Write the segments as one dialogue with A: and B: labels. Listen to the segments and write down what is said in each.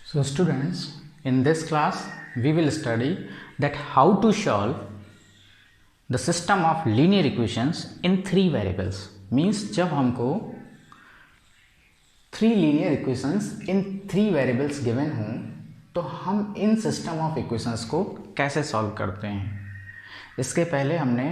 A: So students, in this class we will study that how to solve the system of linear equations in three variables. Means जब हमको three linear equations in three variables given हों तो हम इन system of equations को कैसे solve करते हैं। इसके पहले हमने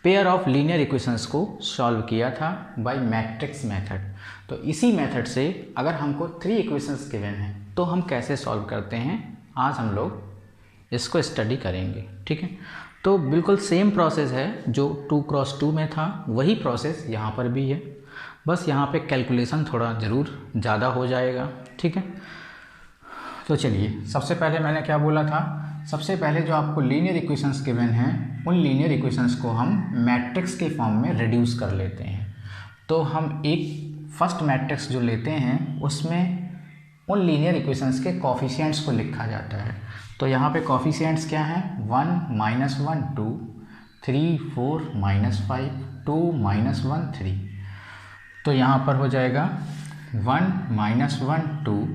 A: पेयर ऑफ लीनियर इक्वेशंस को सॉल्व किया था बाय मैट्रिक्स मेथड। तो इसी मेथड से अगर हमको थ्री इक्वेशंस गिवन हैं तो हम कैसे सॉल्व करते हैं, आज हम लोग इसको स्टडी करेंगे। ठीक है, तो बिल्कुल सेम प्रोसेस है जो 2x2 में था, वही प्रोसेस यहाँ पर भी है, बस यहाँ पे कैलकुलेशन थोड़ा ज़रूर ज़्यादा हो जाएगा। ठीक है, तो चलिए सबसे पहले मैंने क्या बोला था, सबसे पहले जो आपको लीनियर इक्वेशंस गिवन हैं उन लीनियर इक्वेशंस को हम मैट्रिक्स के फॉर्म में रिड्यूस कर लेते हैं। तो हम एक फर्स्ट मैट्रिक्स जो लेते हैं उसमें उन लीनियर इक्वेशंस के कोफिशिएंट्स को लिखा जाता है। तो यहाँ पे कोफिशिएंट्स क्या हैं, 1 -1 2 3 4 -5 2 -1 3। तो यहाँ पर हो जाएगा 1 -1 2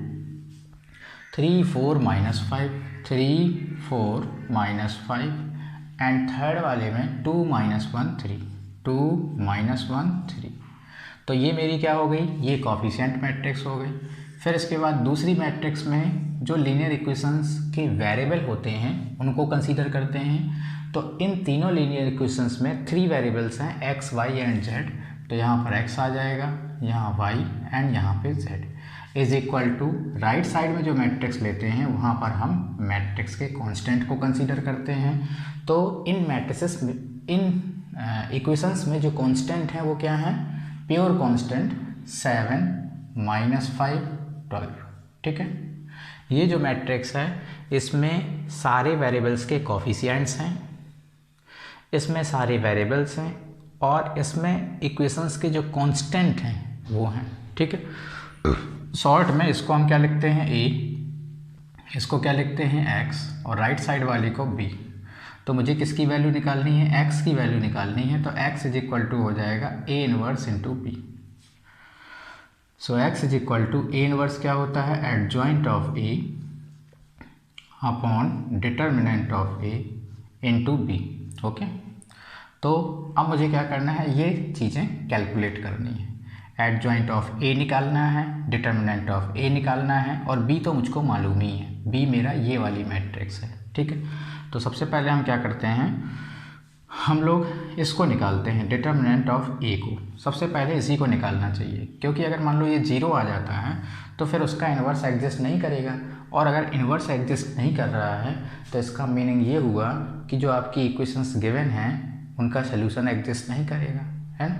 A: 3 4 -5 3 4 -5 एंड थर्ड वाले में 2 -1 3 2 -1 3। तो ये मेरी क्या हो गई, ये कोफिशिएंट मैट्रिक्स हो गई। फिर इसके बाद दूसरी मैट्रिक्स में जो लीनियर इक्वेशंस के वेरिएबल होते हैं उनको कंसीडर करते हैं। तो इन तीनों लीनियर इक्वेशंस में थ्री वेरिएबल्स हैं x, y एंड z। तो यहाँ पर x आ जाएगा, यहाँ y एंड यहाँ पे z is equal to right side में जो मैट्रिक्स लेते हैं वहाँ पर हम मैट्रिक्स के कांस्टेंट को कंसीडर करते हैं। तो इन मैट्रिसेस में इन इक्वेशंस में जो कांस्टेंट हैं वो क्या है, प्योर कांस्टेंट 7 -5 12। ठीक है, ये जो मैट्रिक्स है इसमें सारे वेरिएबल्स के कोफिशिएंट्स हैं, इसमें सारे वेरिएबल्स हैं और इसमें इक्वेशंस के जो कांस्टेंट हैं वो हैं। ठीक है, शॉर्ट में इसको हम क्या लिखते हैं a, इसको क्या लिखते हैं x और राइट साइड वाली को b। तो मुझे किसकी वैल्यू निकालनी है, x की वैल्यू निकालनी है। तो x इज इक्वल टू हो जाएगा a inverse into b। So x is equal to a inverse क्या होता है, adjoint of a upon determinant of a into b। Okay, तो अब मुझे क्या करना है, ये चीज़ें कैलकुलेट करनी है। एडजॉइंट ऑफ a निकालना है, डिटर्मिनेंट ऑफ a निकालना है और b तो मुझको मालूम ही है, b मेरा ये वाली मैट्रिक्स है। ठीक है, तो सबसे पहले हम क्या करते हैं, हम लोग इसको निकालते हैं डिटर्मिनेंट ऑफ a को। सबसे पहले इसी को निकालना चाहिए क्योंकि अगर मान लो ये 0 आ जाता है तो फिर उसका इन्वर्स एग्जिस्ट नहीं करेगा, और अगर इन्वर्स एग्जिस्ट नहीं कर रहा है तो इसका मीनिंग ये हुआ कि जो आपकी इक्वेशंस गिवन हैं उनका सोल्यूशन एग्जिस्ट नहीं करेगा, है ना।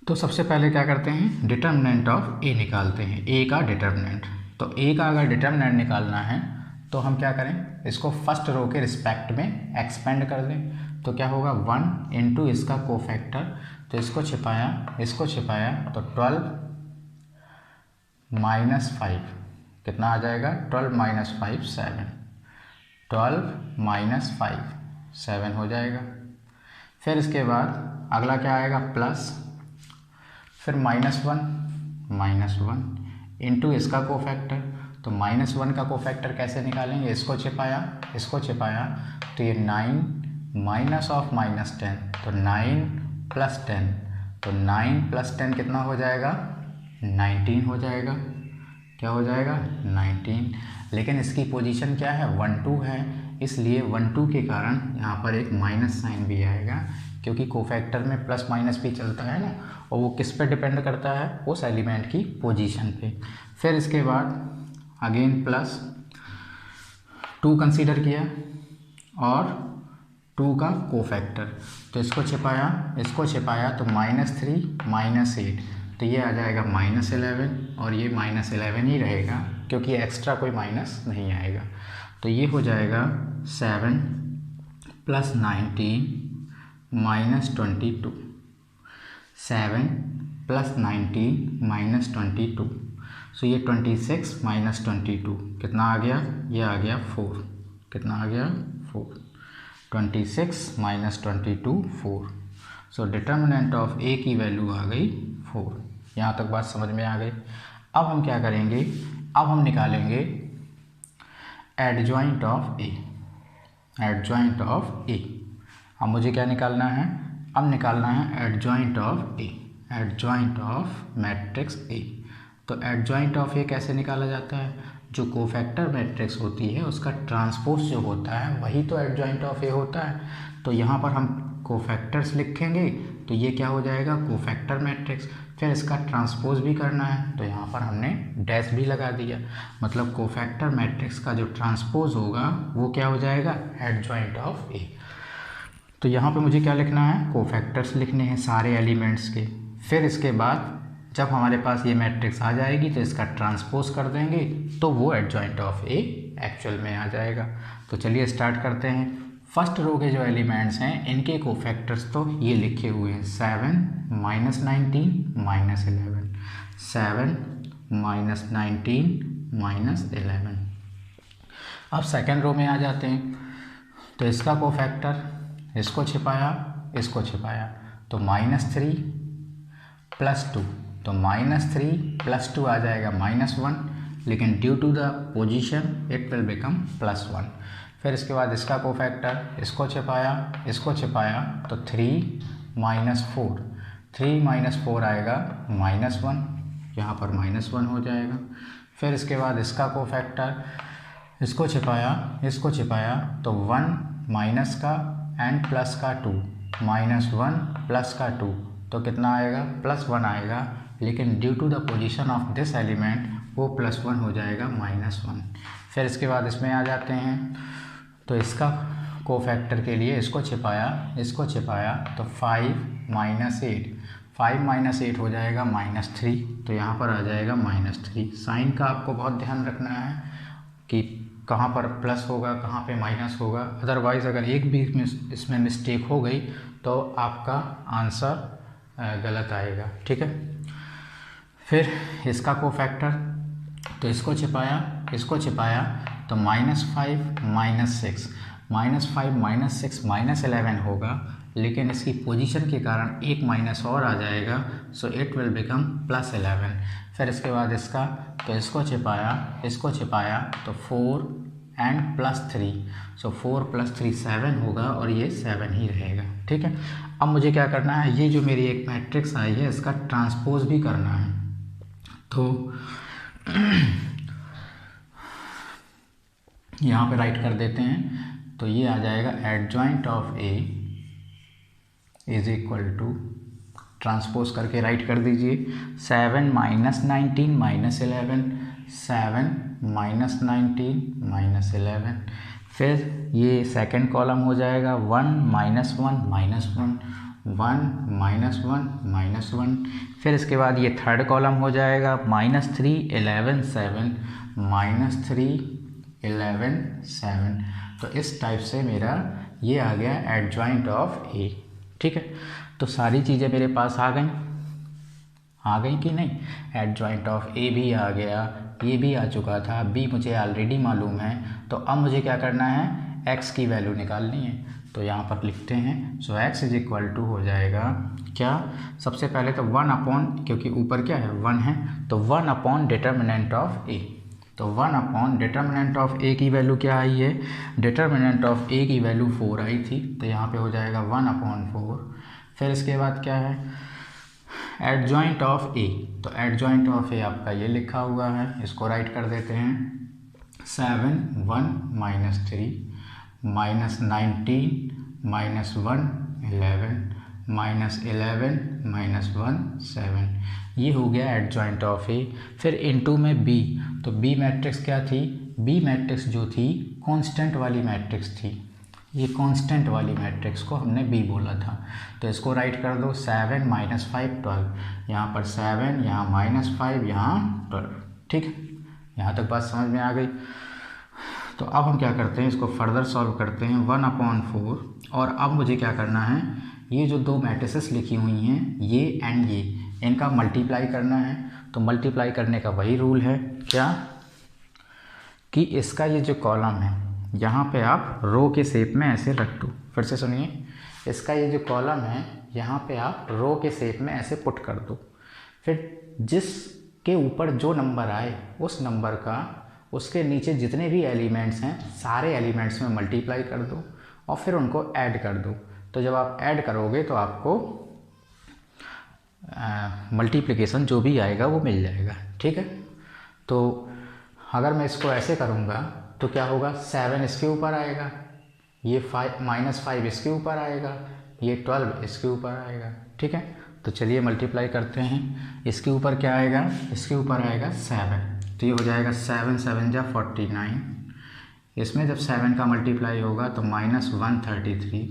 A: तो सबसे पहले क्या करते हैं, डिटर्मिनेंट ऑफ a निकालते हैं, a का डिटर्मिनेंट। तो a का अगर डिटर्मिनेंट निकालना है तो हम क्या करें, इसको फर्स्ट रो के रिस्पेक्ट में एक्सपेंड कर दें। तो क्या होगा, 1 इंटू इसका कोफैक्टर, तो इसको छिपाया तो 12 -5 कितना आ जाएगा, 12 -5 7, 12 -5 7 हो जाएगा। फिर इसके बाद अगला क्या आएगा, प्लस, फिर -1 इंटू इसका कोफैक्टर। तो -1 का कोफैक्टर कैसे निकालेंगे, इसको छिपाया तो ये 9 माइनस ऑफ -10 तो 9 + 10, तो 9 + 10 कितना हो जाएगा, 19 हो जाएगा। क्या हो जाएगा, 19। लेकिन इसकी पोजीशन क्या है, 1 2 है, इसलिए 1 2 के कारण यहाँ पर एक माइनस साइन भी आएगा क्योंकि कोफैक्टर में प्लस माइनस भी चलता है ना, और वो किस पे डिपेंड करता है, उस एलिमेंट की पोजीशन पे। फिर इसके बाद अगेन +2 कंसीडर किया और 2 का कोफैक्टर, तो इसको छिपाया तो -3 -8, तो ये आ जाएगा -11 और ये -11 ही रहेगा क्योंकि एक्स्ट्रा कोई माइनस नहीं आएगा। तो ये हो जाएगा 7 + 19 -22, 7 + 19 -22। सो ये 26 -22 कितना आ गया, ये आ गया 4। कितना आ गया, 4। 26 -22 4। सो डिटर्मिनेंट ऑफ a की वैल्यू आ गई 4। यहाँ तक बात समझ में आ गई। अब हम क्या करेंगे, अब हम निकालेंगे adjoint of A, adjoint of A. अब मुझे क्या निकालना है, अब निकालना है adjoint of A, adjoint of matrix A. तो एडजॉइंट ऑफ ए कैसे निकाला जाता है, जो कोफैक्टर मैट्रिक्स होती है उसका ट्रांसपोज जो होता है वही तो एडजॉइंट ऑफ ए होता है। तो यहाँ पर हम कोफैक्टर्स लिखेंगे तो ये क्या हो जाएगा, कोफैक्टर मैट्रिक्स। फिर इसका ट्रांसपोज भी करना है तो यहाँ पर हमने डैश भी लगा दिया, मतलब कोफैक्टर मैट्रिक्स का जो ट्रांसपोज होगा वो क्या हो जाएगा, एडजॉइंट ऑफ ए। तो यहाँ पे मुझे क्या लिखना है, कोफैक्टर्स लिखने हैं सारे एलिमेंट्स के। फिर इसके बाद जब हमारे पास ये मैट्रिक्स आ जाएगी तो इसका ट्रांसपोज कर देंगे तो वो एडजॉइंट ऑफ ए एक्चुअल में आ जाएगा। तो चलिए स्टार्ट करते हैं। फर्स्ट रो के जो एलिमेंट्स हैं इनके कोफैक्टर्स तो ये लिखे हुए हैं 7 -19 -11, 7 -19 -11। अब सेकेंड रो में आ जाते हैं तो इसका कोफैक्टर, इसको छिपाया इसको छिपाया तो -3 + 2, तो -3 + 2 आ जाएगा -1, लेकिन due to the position it will become +1। फिर इसके बाद इसका कोफैक्टर, इसको छिपाया तो 3 - 4, 3 - 4 आएगा -1, यहाँ पर -1 हो जाएगा। फिर इसके बाद इसका कोफैक्टर, इसको छिपाया तो 1 माइनस का एंड प्लस का 2, -1 + का 2 तो कितना आएगा, +1 आएगा, लेकिन due to the position of this element वो +1 हो जाएगा -1। फिर इसके बाद इसमें आ जाते हैं तो इसका कोफैक्टर के लिए इसको छिपाया तो 5 - 8, 5 - 8 हो जाएगा -3, तो यहाँ पर आ जाएगा -3। साइन का आपको बहुत ध्यान रखना है कि कहाँ पर प्लस होगा कहाँ पे माइनस होगा, अदरवाइज़ अगर एक भी इसमें मिस्टेक हो गई तो आपका आंसर गलत आएगा, ठीक है। फिर इसका कोफैक्टर, तो इसको छिपाया तो -5 -6, -5 -6 -11 होगा, लेकिन इसकी पोजीशन के कारण एक माइनस और आ जाएगा, सो इट विल बिकम +11। फिर इसके बाद इसका, तो इसको छिपाया तो 4 एंड +3, सो 4 + 3 7 होगा और ये 7 ही रहेगा, ठीक है। अब मुझे क्या करना है, ये जो मेरी एक मैट्रिक्स आई है इसका ट्रांसपोज भी करना है। तो यहाँ पे राइट कर देते हैं तो ये आ जाएगा adjoint of A is equal to, transpose करके राइट कर दीजिए 7 - 19 -11, 7 - 19 -11। फिर ये सेकंड कॉलम हो जाएगा 1 - 1 -1, 1 - 1 -1। फिर इसके बाद ये थर्ड कॉलम हो जाएगा -3 11 7, -3 11 7। तो इस टाइप से मेरा ये आ गया एडजॉइंट ऑफ ए, ठीक है। तो सारी चीज़ें मेरे पास आ गई कि नहीं, एडजॉइंट ऑफ ए भी आ गया, ये भी आ चुका था, बी मुझे ऑलरेडी मालूम है। तो अब मुझे क्या करना है, एक्स की वैल्यू निकालनी है। तो यहाँ पर लिखते हैं सो x इज इक्वल टू हो जाएगा क्या, सबसे पहले तो 1 क्योंकि ऊपर क्या है 1 है तो 1 डिटर्मिनेंट ऑफ ए। तो 1 डिटर्मिनेंट ऑफ ए की वैल्यू क्या आई है, डिटर्मिनेंट ऑफ ए की वैल्यू 4 आई थी, तो यहाँ पे हो जाएगा 1/4। फिर इसके बाद क्या है, एडजॉइंट ऑफ ए, तो एडजॉइंट ऑफ ए आपका ये लिखा हुआ है, इसको राइट कर देते हैं 7 1 -3 -19 -1 11 -11 -1 7, ये हो गया एडजॉइंट ऑफ ए। फिर इनटू में बी, तो बी मैट्रिक्स क्या थी, बी मैट्रिक्स जो थी कांस्टेंट वाली मैट्रिक्स थी, ये कांस्टेंट वाली मैट्रिक्स को हमने बी बोला था। तो इसको राइट कर दो 7 - 5 12, यहाँ पर 7 यहाँ -5 यहाँ 12, ठीक है। यहाँ तक बात समझ में आ गई। तो अब हम क्या करते हैं, इसको फर्दर सॉल्व करते हैं 1/4। और अब मुझे क्या करना है, ये जो दो मैट्रिसेस लिखी हुई हैं ये एंड ये, इनका मल्टीप्लाई करना है। तो मल्टीप्लाई करने का वही रूल है क्या, कि इसका ये जो कॉलम है यहाँ पे आप रो के शेप में ऐसे रख दो। फिर से सुनिए, इसका ये जो कॉलम है यहाँ पे आप रो के शेप में ऐसे पुट कर दो। फिर जिस के ऊपर जो नंबर आए उस नंबर का उसके नीचे जितने भी एलिमेंट्स हैं सारे एलिमेंट्स में मल्टीप्लाई कर दो और फिर उनको ऐड कर दो। तो जब आप ऐड करोगे तो आपको मल्टीप्लिकेशन जो भी आएगा वो मिल जाएगा। ठीक है, तो अगर मैं इसको ऐसे करूँगा तो क्या होगा, 7 इसके ऊपर आएगा, ये -5 इसके ऊपर आएगा, ये 12 इसके ऊपर आएगा। ठीक है, तो चलिए मल्टीप्लाई करते हैं। इसके ऊपर क्या आएगा, इसके ऊपर आएगा 7, तो ये हो जाएगा 7 7 जा 49। इसमें जब 7 का मल्टीप्लाई होगा तो -133,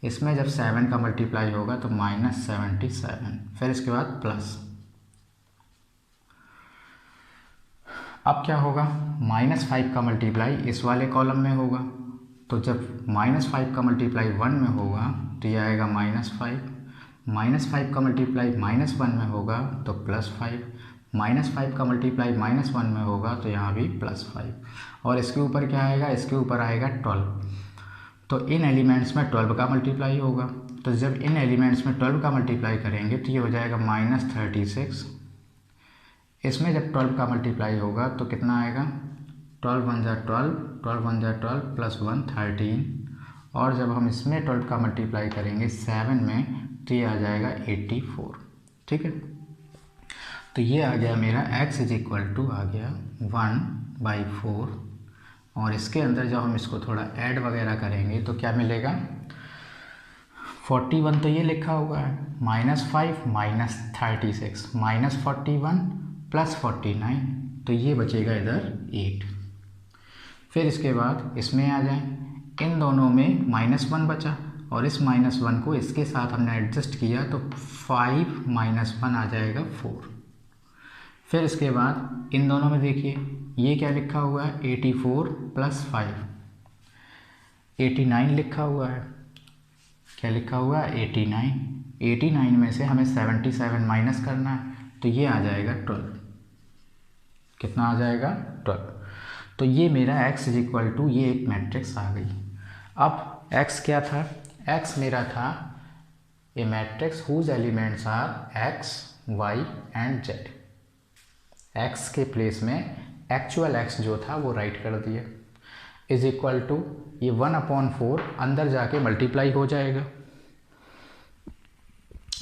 A: इसमें जब 7 का मल्टीप्लाई होगा तो -77, फिर इसके बाद प्लस। अब क्या होगा, -5 का मल्टीप्लाई इस वाले कॉलम में होगा, तो जब -5 का मल्टीप्लाई 1 में होगा तो ये आएगा -5, -5 का मल्टीप्लाई -1 में होगा तो +5, -5 का मल्टीप्लाई -1 में होगा तो यहाँ भी +5, और इसके ऊपर क्या आएगा, इसके ऊपर आएगा 12। तो इन एलिमेंट्स में 12 का मल्टीप्लाई होगा, तो जब इन एलिमेंट्स में 12 का मल्टीप्लाई करेंगे तो ये हो जाएगा -36। इसमें जब 12 का मल्टीप्लाई होगा तो कितना आएगा, 12 1 जा 12, 12 1 जा 12 +1 13, और जब हम इसमें 12 का मल्टीप्लाई करेंगे 7 में तो ये आ जाएगा 84। ठीक है, तो ये आ गया मेरा x आ गया 1/4, और इसके अंदर जब हम इसको थोड़ा ऐड वगैरह करेंगे तो क्या मिलेगा, 41 तो ये लिखा हुआ है, -5 -36 -41 +49, तो ये बचेगा इधर 8। फिर इसके बाद इसमें आ जाएं, इन दोनों में -1 बचा और इस -1 को इसके साथ हमने एडजस्ट किया तो 5 -1 आ जाएगा 4। फिर इसके बाद इन दोनों में देखिए ये क्या लिखा हुआ है, 84 + 5 89 लिखा हुआ है। क्या लिखा हुआ है, 89। 89 में से हमें 77 माइनस करना है तो ये आ जाएगा 12। कितना आ जाएगा, 12। तो ये मेरा x ये एक मैट्रिक्स आ गई। अब x क्या था, x मेरा था A matrix whose elements are x, y and z। x के प्लेस में एक्चुअल x जो था वो राइट कर दिया, ये 1/4 अंदर जाके मल्टीप्लाई हो जाएगा।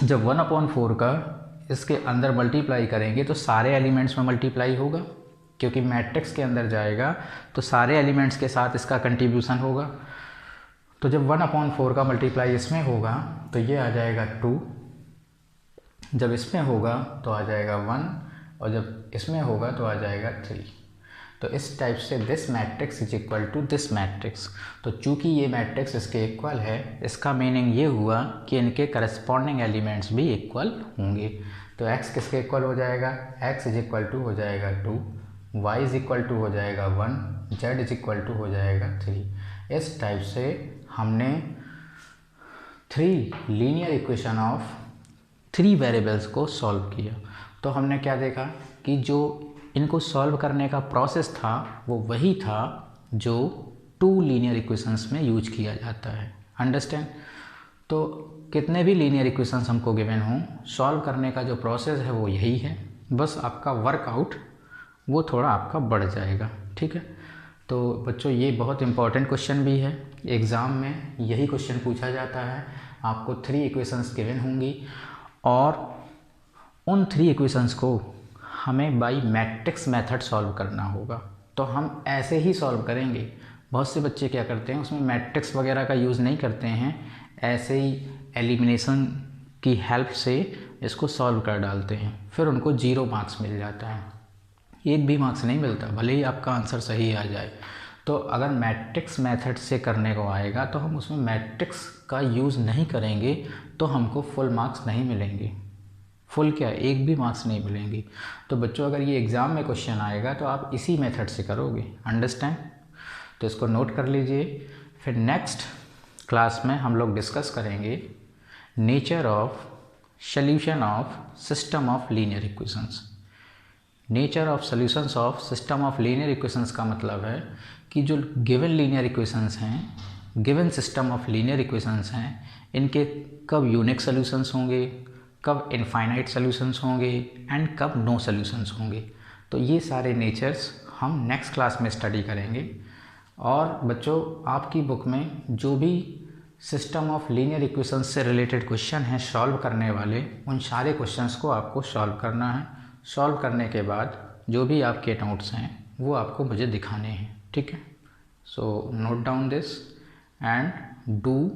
A: जब 1/4 का इसके अंदर मल्टीप्लाई करेंगे तो सारे एलिमेंट्स में मल्टीप्लाई होगा, क्योंकि मैट्रिक्स के अंदर जाएगा तो सारे एलिमेंट्स के साथ इसका कंट्रीब्यूशन होगा। तो जब 1/4 का मल्टीप्लाई इसमें होगा तो ये आ जाएगा 2, जब इसमें होगा तो आ जाएगा 1, और जब इसमें होगा तो आ जाएगा 3। तो इस टाइप से दिस मैट्रिक्स दिस मैट्रिक्स। तो चूंकि ये मैट्रिक्स इसके इक्वल है, इसका मीनिंग ये हुआ कि इनके करस्पॉन्डिंग एलिमेंट्स भी इक्वल होंगे। तो x किसके इक्वल हो जाएगा, x हो जाएगा 2, y हो जाएगा 1, z हो जाएगा 3। इस टाइप से हमने 3 लीनियर इक्वेशन ऑफ 3 वेरिएबल्स को सॉल्व किया। तो हमने क्या देखा कि जो इनको सॉल्व करने का प्रोसेस था वो वही था जो 2 लीनियर इक्वेशंस में यूज किया जाता है। अंडरस्टैंड। तो कितने भी लीनियर इक्वेशंस हमको गिवन हों, सॉल्व करने का जो प्रोसेस है वो यही है, बस आपका वर्कआउट वो थोड़ा आपका बढ़ जाएगा। ठीक है, तो बच्चों ये बहुत इंपॉर्टेंट क्वेश्चन भी है, एग्ज़ाम में यही क्वेश्चन पूछा जाता है। आपको 3 इक्वेशंस गिवन होंगी और उन 3 इक्वेशंस को हमें बाय मैट्रिक्स मेथड सॉल्व करना होगा। तो हम ऐसे ही सॉल्व करेंगे। बहुत से बच्चे क्या करते हैं, उसमें मैट्रिक्स वगैरह का यूज़ नहीं करते हैं, ऐसे ही एलिमिनेशन की हेल्प से इसको सॉल्व कर डालते हैं, फिर उनको 0 मार्क्स मिल जाता है, 1 भी मार्क्स नहीं मिलता, भले ही आपका आंसर सही आ जाए। तो अगर मैट्रिक्स मेथड से करने को आएगा तो हम उसमें मैट्रिक्स का यूज़ नहीं करेंगे तो हमको फुल मार्क्स नहीं मिलेंगे। फुल क्या, 1 भी मार्क्स नहीं मिलेंगे। तो बच्चों अगर ये एग्ज़ाम में क्वेश्चन आएगा तो आप इसी मेथड से करोगे। अंडरस्टैंड। तो इसको नोट कर लीजिए। फिर नेक्स्ट क्लास में हम लोग डिस्कस करेंगे nature of solution of system of linear equations. Nature of solutions of system of linear equations का मतलब है कि जो गिवन लीनियर इक्वेशंस हैं, given system of linear equations हैं, इनके कब यूनिक सॉल्यूशंस होंगे, कब इनफाइनाइट सॉल्यूशंस होंगे एंड कब नो सॉल्यूशंस होंगे। तो ये सारे नेचर्स हम नेक्स्ट क्लास में स्टडी करेंगे। और बच्चों, आपकी बुक में जो भी सिस्टम ऑफ लीनियर इक्वेशंस से रिलेटेड क्वेश्चन हैं सॉल्व करने वाले, उन सारे क्वेश्चंस को आपको सॉल्व करना है। सॉल्व करने के बाद जो भी आपके नोट्स हैं वो आपको मुझे दिखाने हैं, ठीक है। So note down this and do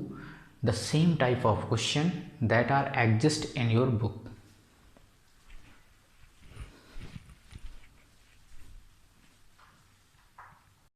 A: the same type of question that are exist in your book.